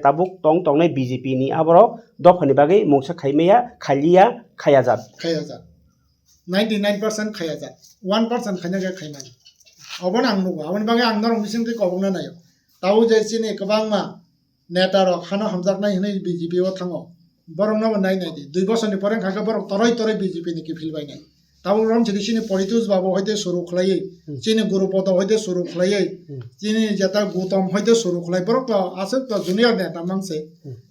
tabuk tong tongnai BJP ni aborok dopani bagui mungsa khaimaya khaliya khayajat 99% khayajat 1% khainaga khaimani obon ang nugo aboni bagui ang norong bising te kobongna nayo tau je chini kwbangma neta rok khano hamjaknai hinai BJP o thango borok no nai nai di 2 বছর ni pore khaka borok toroi BJP ni ki filbai nai tau rom chini chini politus babu hoite suru khlai chini gurupoto hoite suru khlai chini jata gutom hoite suru khlai borok to asuk to junior neta mangse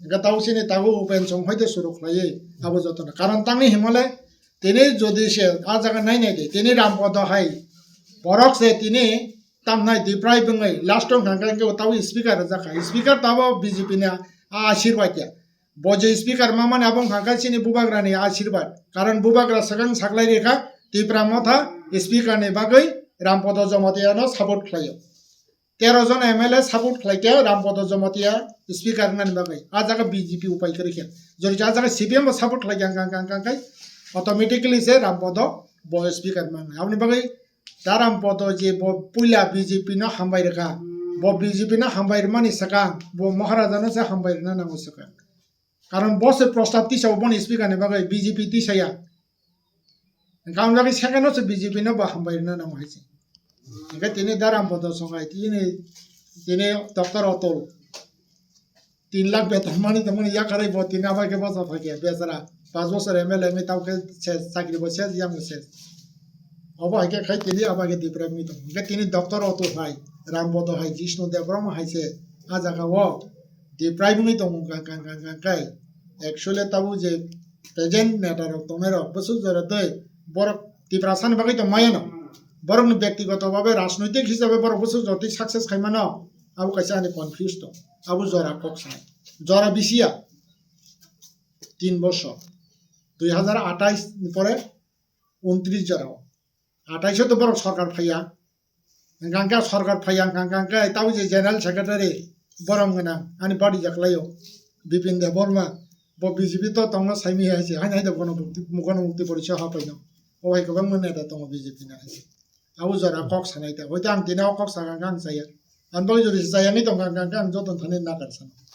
ga tau chini tagu open song hoite suru khlai abo jotona karon tangni himale tini jodi se a jaga nai nai di tini rampodo hai borok se tini tamnai diprai bungai last tong khaka ke tau speaker jaka speaker tabo BJP ni आशीर्वाद या बोजे speaker मामाने abong khaka chini bubagra ni आशीर्वाद कारण bubagra sagang saklai rekha tipra motha speaker ni bagai rampodo jomatia no support khlayo 13 জন MLA support khlaike rampodo jomatia speaker nan bagai ajaga BJP upai kare khe jori ajaga CPM support khlai gang kai automatically se rampodo bo speaker man apni bagai darampodo je bo puila BJP no hambai rekha bo BJP na hambai mani saka bo maharaja no se hambai na nango saka কারণ বসে প্রস্তাব দিছে বন speaker নে বাগাই BJP দিছায়া কারণ লাগি সেখানে হচ্ছে বিজেপি না বা হামবাই না নাম হইছে একে তিনি দারাম পদ সঙ্গাই তিনি ডক্টর অতল 3 লাখ বেতন মানে তেমন ইয়া করাই তিনি আবাকে বসা থাকে বেচারা 5 বছর এমএলএ আমি তাওকে চাকরি বসে ইয়াম বসে অবাকে খাই তিনি আবাকে দিপ্রামি তো একে তিনি ডক্টর অতল ভাই রামপদ হাই জিষ্ণু দেবরম হাইছে আজাকা ও দিপ্রাইমি তো কাই actually tabu je present matter of tomero bosu jorate borok tiprasan bagai to mayano borok ni ব্যক্তিগত ভাবে রাজনৈতিক হিসাবে borok bosu joti success khaimano abu kaisa ani confused to abu jora koksa jora bisia 3 বছর 2028 ni pore 29 jora 28 to borok sarkar phaiya gangka sarkar phaiya gangka tabu je general secretary borong gana ani body jaklayo bipin de borma bo BJP to tongna saimi haise hai nai da mukono mukti poricha ha paino o hai kabang mane da tong BJP na haise au jara kok sanai ta hoitang tina kok sangang saya an boi jori saya ni tong gang joton thane na karsan